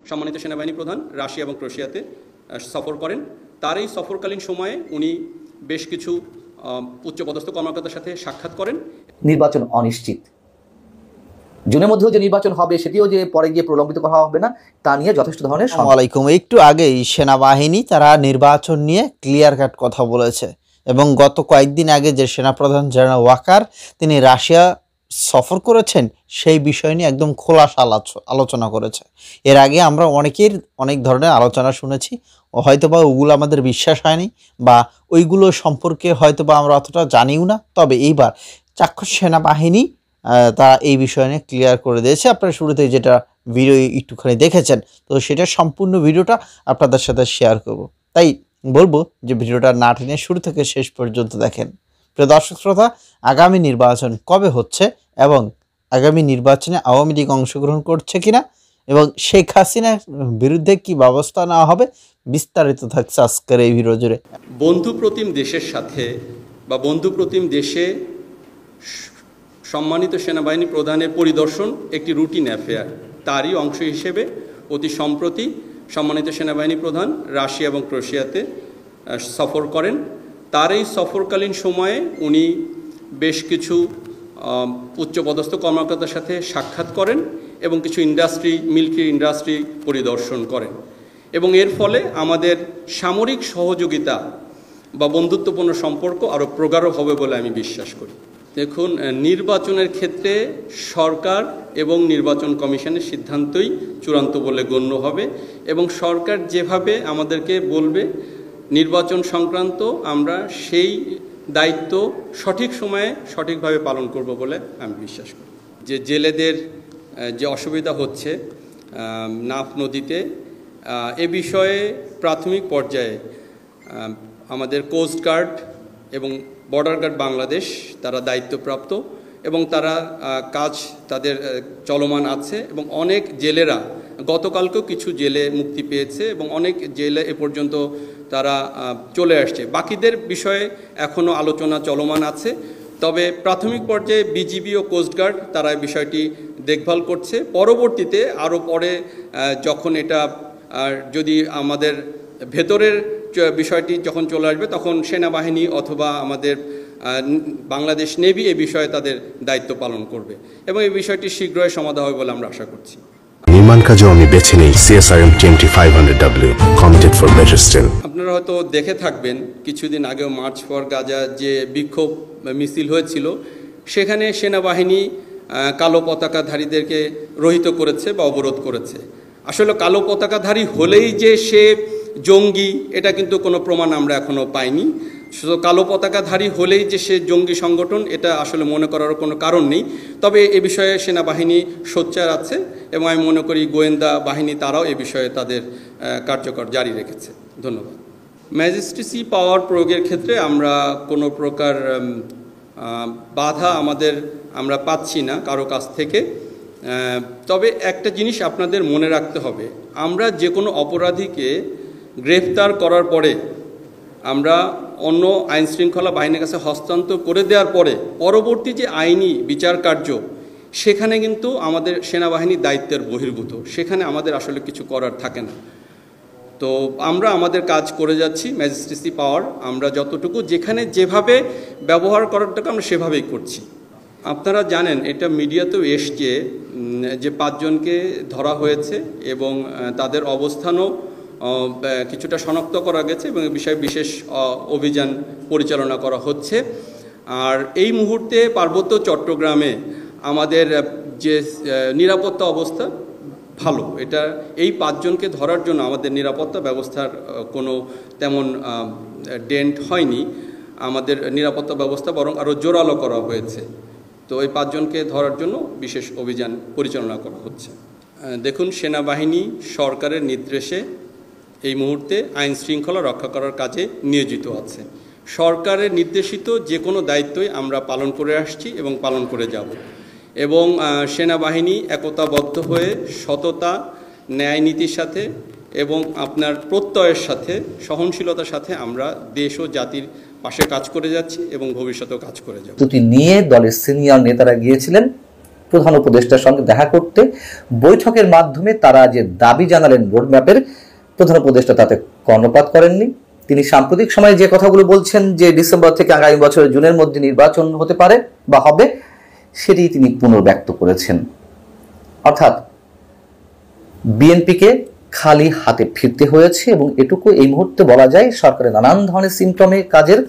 সম্মানিত সেনাবাহিনী প্রধান রাশিয়া এবং ক্রোয়েশিয়াতে সফর করেন। তার এই সফরকালীন সময়ে উনি বেশ কিছু উচ্চপদস্থ কর্মকর্তার সাথে সাক্ষাৎ করেন। নির্বাচন অনিশ্চিত, জুনের মধ্যেও যে নির্বাচন হবে সেটিও যে পরে গিয়ে প্রলম্বিত করা হবে না, তা নিয়ে যথেষ্ট ধরনের। আসসালামু একটু আগেই সেনাবাহিনী তারা নির্বাচন নিয়ে ক্লিয়ার কাট কথা বলেছে এবং গত কয়েকদিন আগে যে সেনাপ্রধান জেনারেল ওয়াকার তিনি রাশিয়া সফর করেছেন সেই বিষয় নিয়ে একদম খোলাসা আলোচনা করেছে। এর আগে আমরা অনেকের অনেক ধরনের আলোচনা শুনেছি, হয়তোবা ওগুলো আমাদের বিশ্বাস হয়নি বা ওইগুলো সম্পর্কে হয়তোবা আমরা অতটা জানিও না। তবে এইবার চাক্ষুষ সেনাবাহিনী তারা এই বিষয় নিয়ে ক্লিয়ার করে দিয়েছে। আপনারা শুরুতে যেটা ভিডিও একটুখানি দেখেছেন, তো সেটা সম্পূর্ণ ভিডিওটা আপনাদের সাথে শেয়ার করব, তাই বলবো যে ভিডিওটা না টেনে শুরু থেকে শেষ পর্যন্ত দেখেন। প্রিয় দর্শক শ্রোতা, আগামী নির্বাচন কবে হচ্ছে এবং আগামী নির্বাচনে আওয়ামী লীগ অংশগ্রহণ করছে কিনা এবং শেখ হাসিনার বিরুদ্ধে কি ব্যবস্থা নেওয়া হবে, বিস্তারিত থাকছে আজকের এই ভিডিও জুড়ে। বন্ধুপ্রতিম দেশের সাথে বা বন্ধুপ্রতিম দেশে সম্মানিত সেনাবাহিনী প্রধানের পরিদর্শন একটি রুটিন অ্যাফেয়ার। তারই অংশ হিসেবে অতি সম্প্রতি সম্মানিত সেনাবাহিনী প্রধান রাশিয়া এবং ক্রোয়েশিয়াতে সফর করেন। তার এই সফরকালীন সময়ে উনি বেশ কিছু উচ্চপদস্থ কর্মকর্তার সাথে সাক্ষাৎ করেন এবং কিছু মিলিটারি ইন্ডাস্ট্রি পরিদর্শন করেন এবং এর ফলে আমাদের সামরিক সহযোগিতা বা বন্ধুত্বপূর্ণ সম্পর্ক আরও প্রগাঢ় হবে বলে আমি বিশ্বাস করি। দেখুন, নির্বাচনের ক্ষেত্রে সরকার এবং নির্বাচন কমিশনের সিদ্ধান্তই চূড়ান্ত বলে গণ্য হবে এবং সরকার যেভাবে আমাদেরকে বলবে নির্বাচন সংক্রান্ত আমরা সেই দায়িত্ব সঠিক সময়ে সঠিকভাবে পালন করব বলে আমি বিশ্বাস করি। যে জেলেদের যে অসুবিধা হচ্ছে নাফ নদীতে, এ বিষয়ে প্রাথমিক পর্যায়ে আমাদের কোস্ট গার্ড এবং বর্ডার গার্ড বাংলাদেশ তারা দায়িত্বপ্রাপ্ত এবং তারা কাজ তাদের চলমান আছে এবং অনেক জেলেরা গতকালকেও কিছু জেলে মুক্তি পেয়েছে এবং অনেক জেলে এ পর্যন্ত তারা চলে আসছে। বাকিদের বিষয়ে এখনও আলোচনা চলমান আছে, তবে প্রাথমিক পর্যায়ে বিজিবি ও কোস্টগার্ড তারা এই বিষয়টি দেখভাল করছে। পরবর্তীতে আরও পরে যখন এটা যদি আমাদের ভেতরের বিষয়টি যখন চলে আসবে তখন সেনাবাহিনী অথবা আমাদের বাংলাদেশ নেভি এই বিষয়ে তাদের দায়িত্ব পালন করবে এবং এই বিষয়টি শীঘ্রই সমাধান হবে বলে আমরা আশা করছি। নির্মাণ কাজেও আমি বেছে নেই CSRM TMT 500W, committed for better still। আপনারা হয়তো দেখে থাকবেন কিছুদিন আগেও মার্চ ফর গাজা যে বিক্ষোভ মিছিল হয়েছিল, সেখানে সেনাবাহিনী কালো পতাকাধারীদেরকে রহিত করেছে বা অবরোধ করেছে। আসলে কালো পতাকাধারী হলেই যে সে জঙ্গি, এটা কিন্তু কোনো প্রমাণ আমরা এখনও পাইনি। শুধু কালো পতাকাধারী হলেই যে সে জঙ্গি সংগঠন, এটা আসলে মনে করার কোনো কারণ নেই। তবে এ বিষয়ে সেনাবাহিনী সোচ্চার আছে এবং আমি মনে করি গোয়েন্দা বাহিনী তারাও এ বিষয়ে তাদের কার্যকর জারি রেখেছে। ধন্যবাদ। ম্যাজিস্ট্রেসি পাওয়ার প্রয়োগের ক্ষেত্রে আমরা কোনো প্রকার বাধা আমরা পাচ্ছি না কারো কাছ থেকে। তবে একটা জিনিস আপনাদের মনে রাখতে হবে, আমরা যে কোনো অপরাধীকে গ্রেফতার করার পরে আমরা অন্য আইনশৃঙ্খলা বাহিনীর কাছে হস্তান্তর করে দেওয়ার পরে পরবর্তী যে আইনি বিচার কার্য, সেখানে কিন্তু আমাদের সেনাবাহিনীর দায়িত্বের বহির্ভূত, সেখানে আমাদের আসলে কিছু করার থাকে না। তো আমরা আমাদের কাজ করে যাচ্ছি। ম্যাজিস্ট্রেসি পাওয়ার আমরা যতটুকু যেখানে যেভাবে ব্যবহার করারটাকে আমরা সেভাবেই করছি। আপনারা জানেন, এটা মিডিয়াতেও এসছে যে 5 জনকে ধরা হয়েছে এবং তাদের অবস্থানও কিছুটা শনাক্ত করা গেছে এবং এই বিষয়ে বিশেষ অভিযান পরিচালনা করা হচ্ছে। আর এই মুহূর্তে পার্বত্য চট্টগ্রামে আমাদের যে নিরাপত্তা অবস্থা ভালো, এটা এই 5 জনকে ধরার জন্য আমাদের নিরাপত্তা ব্যবস্থার কোনো তেমন ডেন্ট হয়নি। আমাদের নিরাপত্তা ব্যবস্থা বরং আরও জোরালো করা হয়েছে। তো এই 5 জনকে ধরার জন্য বিশেষ অভিযান পরিচালনা করা হচ্ছে। দেখুন, সেনাবাহিনী সরকারের নির্দেশে এই মুহূর্তে আইন শৃঙ্খলা রক্ষা করার কাজে নিয়োজিত আছে। সরকারের নির্দেশিত যে কোনো দায়িত্বই আমরা পালন করে আসছি এবং পালন করে যাব এবং সেনাবাহিনী একতাবদ্ধ হয়ে সততা, ন্যায় নীতির সাথে এবং আপনার প্রত্যয়ের সাথে, সহনশীলতার সাথে আমরা দেশ ও জাতির পাশে কাজ করে যাচ্ছি এবং ভবিষ্যতেও কাজ করে যাব। দুটি নিয়ে দলের সিনিয়র নেতারা গিয়েছিলেন প্রধান উপদেষ্টার সঙ্গে দেখা করতে। বৈঠকের মাধ্যমে তারা যে দাবি জানালেন রোডম্যাপের, প্রধান উপদেষ্টা তাতে কর্ণপাত করেননি। তিনি সাম্প্রতিক সময়ে যে কথাগুলো বলছেন যে ডিসেম্বর থেকে আগামী বছরের জুনের মধ্যে নির্বাচন হতে পারে বা হবে, সেটি তিনি পুনর্ব্যক্ত করেছেন। অর্থাৎ বিএনপিকে খালি হাতে ফিরতে হয়েছে এবং এটুকু এই মুহূর্তে বলা যায় সরকারের নানান ধরনের সিমটমে কাজের,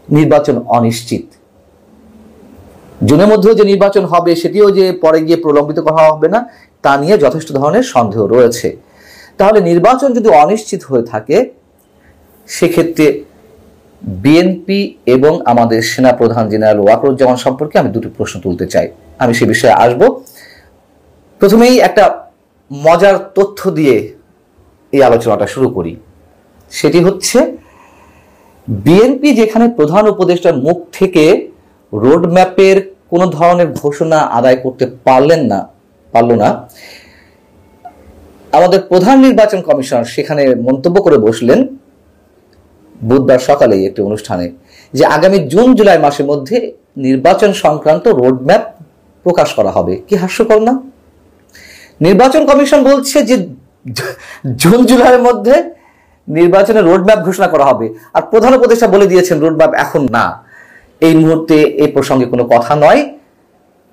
নির্বাচন অনিশ্চিত। জুনের মধ্যেও যে নির্বাচন হবে সেটিও যে পরে গিয়ে প্রলম্বিত করা হবে না তা নিয়ে যথেষ্ট ধরনের সন্দেহ রয়েছে। তাহলে নির্বাচন যদি অনিশ্চিত হয়ে থাকে সেক্ষেত্রে বিএনপি এবং আমাদের সেনাপ্রধান জেনারেল ওয়াকারুজ্জামান সম্পর্কে আমি দুটি প্রশ্ন তুলতে চাই। আমি সে বিষয়ে আসব। প্রথমেই একটা মজার তথ্য দিয়ে এই আলোচনাটা শুরু করি। সেটি হচ্ছে বিএনপি যেখানে প্রধান উপদেষ্টার মুখ থেকে রোডম্যাপের কোনো ধরনের ঘোষণা আদায় করতে পারল না, আমাদের প্রধান নির্বাচন কমিশনার সেখানে মন্তব্য করে বসলেন বুধবার সকালে একটি অনুষ্ঠানে যে আগামী জুন জুলাই মাসের মধ্যে নির্বাচন সংক্রান্ত রোডম্যাপ প্রকাশ করা হবে। কি হাস্যকর না? নির্বাচন কমিশন বলছে যে জুন জুলাইয়ের মধ্যে নির্বাচনের রোডম্যাপ ঘোষণা করা হবে, আর প্রধান উপদেষ্টা বলে দিয়েছেন রোডম্যাপ এখন না, এই মুহূর্তে এই প্রসঙ্গে কোনো কথা নয়,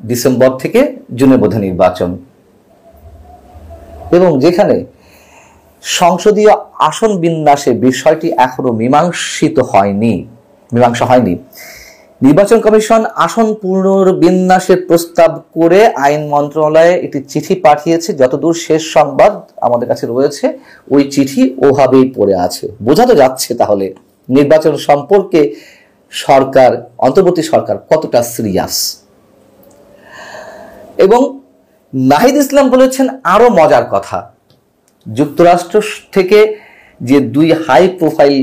ডিসেম্বর থেকে জুনের মধ্যে নির্বাচন। এবং যেখানে সংসদীয় আসন বিন্যাসের বিষয়টি এখনো মীমাংসা হয়নি, নির্বাচন কমিশন আসন পুনর্বিন্যাসের প্রস্তাব করে আইন মন্ত্রণালয়ে একটি চিঠি পাঠিয়েছে। যতদূর শেষ সংবাদ আমাদের কাছে রয়েছে ওই চিঠি ওভাবেই পড়ে আছে। বোঝা তো যাচ্ছে তাহলে নির্বাচন সম্পর্কে সরকার, অন্তর্বর্তী সরকার কতটা সিরিয়াস। এবং নাহিদ ইসলাম বলেছেন আরো মজার কথা, যুক্তরাষ্ট্র থেকে যে দুই হাই প্রোফাইল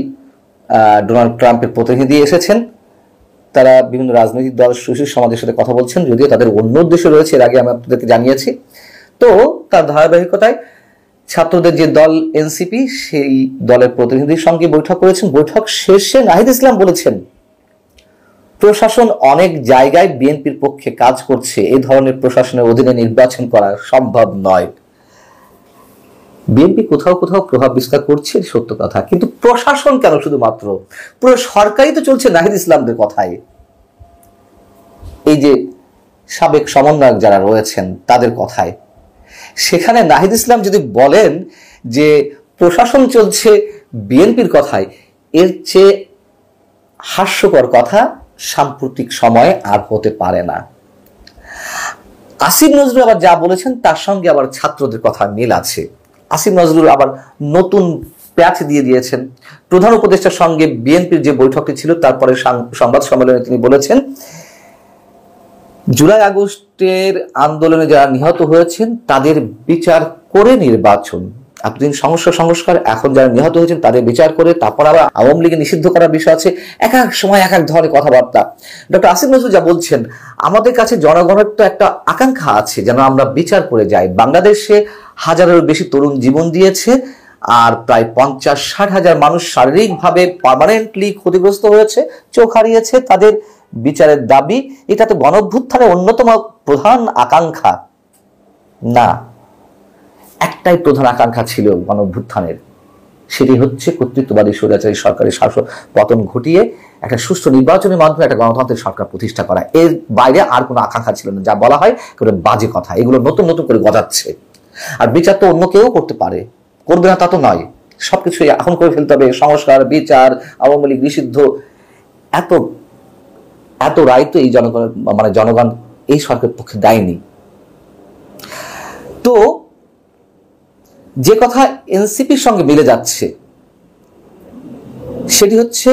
ডোনাল্ড ট্রাম্পের প্রতিনিধি এসেছেন, তারা বিভিন্ন রাজনৈতিক দল, সুশীল সমাজের সাথে কথা বলছেন, যদিও তাদের অন্য উদ্দেশ্য রয়েছে, এর আগে আমি আপনাদেরকে জানিয়েছি। তো তার ধারাবাহিকতায় ছাত্রদের যে দল এনসিপি, সেই দলের প্রতিনিধির সঙ্গে বৈঠক করেছেন। বৈঠক শেষে নাহিদ ইসলাম বলেছেন প্রশাসন অনেক জায়গায় বিএনপির পক্ষে কাজ করছে, এই ধরনের প্রশাসনের অধীনে নির্বাচন করা সম্ভব নয়। বিএনপি কোথাও কোথাও প্রভাব বিস্তার করছে, সত্য কথা, কিন্তু প্রশাসন কেন শুধুমাত্র, পুরো সরকারই তো চলছে নাহিদ ইসলামদের কথায়। এই যে সাবেক সমন্বয়ক যারা রয়েছেন তাদের কথায়, সেখানে নাহিদ ইসলাম যদি বলেন যে প্রশাসন চলছে বিএনপির কথায়, এর চেয়ে হাস্যকর কথা সাম্প্রতিক সময়ে আর হতে পারে না। আসিফ নজরুল আবার যা বলেছেন তার সঙ্গে আবার ছাত্রদের কথা মিল আছে। আসিফ নজরুল আবার নতুন প্যাচ দিয়ে দিয়েছেন। প্রধান উপদেষ্টার সঙ্গে বিএনপির যে বৈঠকটি ছিল তারপরে সংবাদ সম্মেলনে তিনি বলেছেন জুলাই আগস্টের আন্দোলনে যারা নিহত হয়েছেন তাদের বিচার করে নির্বাচন, এতদিন সংস্কার, এখন যারা নিহত হয়েছেন তাদের বিচার করে, তারপর আবার আওয়ামী লীগের নিষিদ্ধ করার বিষয় আছে। এক এক সময় এক এক ধরনের কথাবার্তা। ডক্টর আসিফ নজরুল যা বলছেন, আমাদের কাছে জনগণের তো একটা আকাঙ্ক্ষা আছে যেন আমরা বিচার করে যাই। বাংলাদেশে হাজারেরও বেশি তরুণ জীবন দিয়েছে, আর প্রায় 50-60 হাজার মানুষ শারীরিকভাবে পার্মানেন্টলি ক্ষতিগ্রস্ত হয়েছে, চোখ হারিয়েছে। তাদের বিচারের দাবি, এটা তো গণঅভ্যুত্থানের অন্যতম প্রধান আকাঙ্ক্ষা না। একটাই প্রধান আকাঙ্ক্ষা ছিল গণঅভ্যুত্থানের, সেটি হচ্ছে কর্তৃত্ববাদী স্বৈরাচারী সরকারের শাসন পতন ঘটিয়ে একটা সুষ্ঠু নির্বাচনের মাধ্যমে একটা গণতন্ত্রের সরকার প্রতিষ্ঠা করা। এর বাইরে আর কোনো আকাঙ্ক্ষা ছিল না। যা বলা হয় কোনো বাজে কথা, এগুলো নতুন নতুন করে গজাচ্ছে। আর বিচার তো অন্য কেউ করতে পারে, করবে না তা তো নয়, সবকিছু এখন করে ফেলতে হবে। সংস্কার, বিচার, আওয়ামী লীগ নিষিদ্ধ, এত এত রায় তো এই জনগণ এই সরকারের পক্ষে দেয়নি। তো যে কথা এনসিপির সঙ্গে মিলে যাচ্ছে সেটি হচ্ছে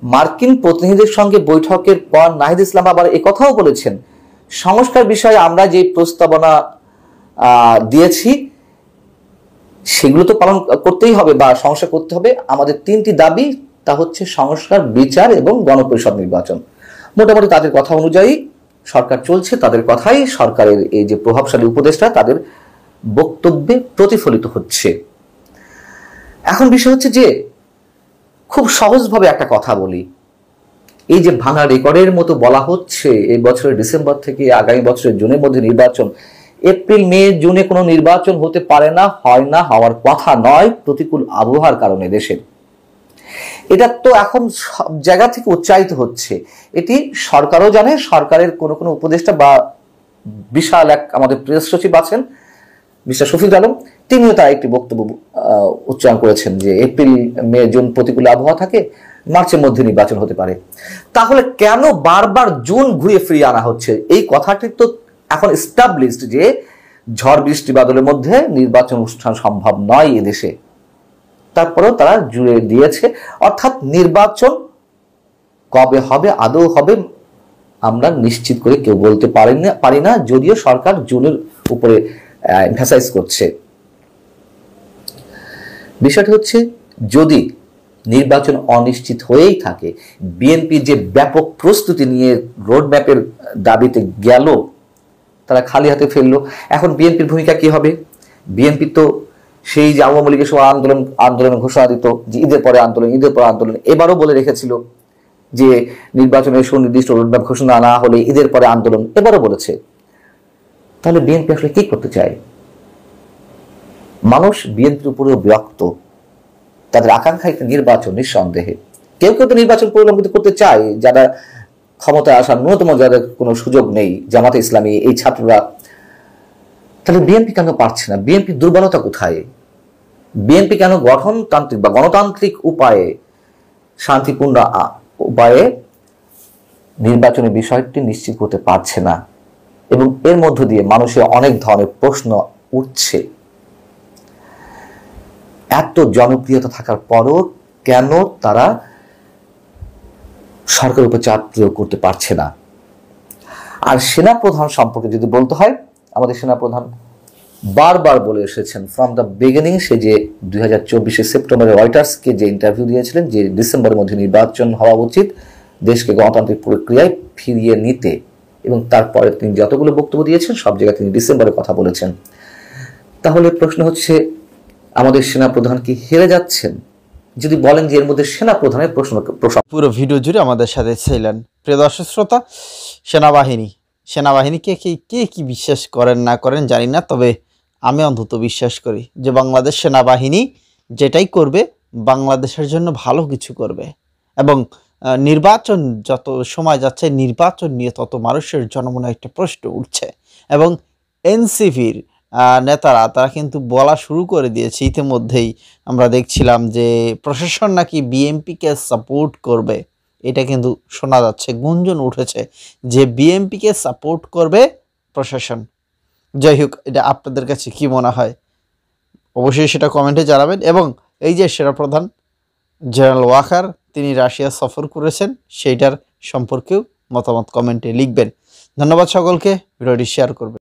মার্কিন প্রতিনিধিদের সঙ্গে বৈঠকের পর নাহিদ ইসলাম আবার একথাও বলেছেন, সংস্কার বিষয়ে আমরা যে প্রস্তাবনা দিয়েছি সেগুলো তো পালন করতেই হবে বা সংস্কার করতে হবে। আমাদের 3টি দাবি, তা হচ্ছে সংস্কার, বিচার এবং গণপরিষদ নির্বাচন। মোটামুটি তাদের কথা অনুযায়ী সরকার চলছে, তাদের কথাই সরকারের এই যে প্রভাবশালী উপদেষ্টা তাদের বক্তব্যে প্রতিফলিত হচ্ছে। এখন বিষয় হচ্ছে যে খুব সহজভাবে একটা কথা বলি, এই যে ভাঙা রেকর্ডের মতো বলা হচ্ছে এই বছরের ডিসেম্বর থেকে আগামী বছরের জুনের মধ্যে নির্বাচন, এপ্রিল মে জুনে কোনো নির্বাচন হতে পারে না, হয় না, হওয়ার কথা নয় প্রতিকূল আবহাওয়ার কারণে দেশের। এটা তো এখন সব জায়গা থেকে উচ্চারিত হচ্ছে, এটি সরকারও জানে। সরকারের কোনো কোনো উপদেষ্টা বা বিশাল এক আমাদের প্রেস সচিব আছেন মিস্টার শফিক আলম, তিনিও তার একটি বক্তব্য উচ্চারণ করেছেন যে এপ্রিল মে জুন প্রতিকূল আবহাওয়া থাকে, মার্চের মধ্যে নির্বাচন হতে পারে। তাহলে কেন বারবার জুন ঘুরিয়ে ফিরিয়ে আনা হচ্ছে? এই কথাটি তো এখন এস্টাবলিশড যে ঝড় বৃষ্টি বাদলের মধ্যে নির্বাচন অনুষ্ঠান সম্ভব নয় এদেশে। তারপরেও তারা জুড়ে দিয়েছে, অর্থাৎ নির্বাচন কবে হবে, আদৌ হবে আমরা নিশ্চিত করে কেউ বলতে পারি না, যদিও সরকার জুনের উপরে এমফাসাইজ করছে। বিষয়টি হচ্ছে যদি নির্বাচন অনিশ্চিত হয়েই থাকে, বিএনপি যে ব্যাপক প্রস্তুতি নিয়ে রোডম্যাপের দাবিতে গেল, তারা খালি হাতে ফেললো। এখন বিএনপির ভূমিকা কি হবে? বিএনপি তো সেই যে আওয়ামী লীগের সময় আন্দোলনের ঘোষণা দিত যে ঈদের পরে আন্দোলন, এবারও বলে রেখেছিল যে নির্বাচনের সুনির্দিষ্ট রোডম্যাপ ঘোষণা না হলে ঈদের পরে আন্দোলন, এবারও বলেছে। তাহলে বিএনপি আসলে কি করতে চায়? মানুষ বিএনপির উপরেও বিরক্ত, তাদের আকাঙ্ক্ষা একটা নির্বাচন, নিঃসন্দেহে। কেউ কেউ তো নির্বাচন পরিলক্ষিত করতে চায়, যারা ক্ষমতায় আসার ন্যূনতম যাদের কোনো সুযোগ নেই, জামাতে ইসলামী, এই ছাত্ররা। তাহলে বিএনপি কেন পারছে না? বিএনপির দুর্বলতা কোথায়? বিএনপি কেন গঠনতান্ত্রিক বা গণতান্ত্রিক উপায়ে, শান্তিপূর্ণ উপায়ে নির্বাচনের বিষয়টি নিশ্চিত করতে পারছে না? এবং এর মধ্য দিয়ে মানুষের অনেক ধরনের প্রশ্ন উঠছে। এত জনপ্রিয়তা থাকার পরও কেন তারা সরকারের উপর চাপ প্রয়োগ করতে পারছে না? আর সেনাপ্রধান সম্পর্কে যদি বলতে হয়, আমাদের সেনাপ্রধান বারবার বলে এসেছেন ফ্রম দ্য বিগিনিং, সে যে 2024 সেপ্টেম্বরে রয়টার্সকে যে ইন্টারভিউ দিয়েছিলেন যে ডিসেম্বরের মধ্যে নির্বাচন হওয়া উচিত দেশকে গণতান্ত্রিক প্রক্রিয়ায় ফিরিয়ে নিতে, এবং তারপরে তিনি যতগুলো বক্তব্য দিয়েছেন সব জায়গায় তিনি ডিসেম্বরের কথা বলেছেন। তাহলে প্রশ্ন হচ্ছে, আমাদের সেনাপ্রধান কি হেরে যাচ্ছেন? যদি বলেন যে এর মধ্যে সেনাপ্রধানের প্রশ্ন। পুরো ভিডিও জুড়ে আমাদের সাথে ছিলেন। প্রিয় দর্শক শ্রোতা, সেনাবাহিনীকে কে কি বিশ্বাস করেন না করেন জানি না, তবে আমি অন্তত বিশ্বাস করি যে বাংলাদেশ সেনাবাহিনী যেটাই করবে বাংলাদেশের জন্য ভালো কিছু করবে। এবং নির্বাচন যত সময় যাচ্ছে, নির্বাচন নিয়ে তত মানুষের জনমনে একটা প্রশ্ন উঠছে। এবং এনসিপির নেতারা তারা কিন্তু বলা শুরু করে দিয়েছে ইতিমধ্যেই। আমরা দেখছিলাম যে প্রশাসন নাকি বিএনপিকে সাপোর্ট করবে, এটা কিন্তু শোনা যাচ্ছে, গুঞ্জন উঠেছে যে বিএনপিকে সাপোর্ট করবে প্রশাসন। যাই হোক, এটা আপনাদের কাছে কি মনে হয় অবশ্যই সেটা কমেন্টে জানাবেন। এবং এই যে সেনাপ্রধান জেনারেল ওয়াকার তিনি রাশিয়া সফর করেছেন, সেইটার সম্পর্কেও মতামত কমেন্টে লিখবেন। ধন্যবাদ সকলকে, ভিডিওটি শেয়ার করবেন।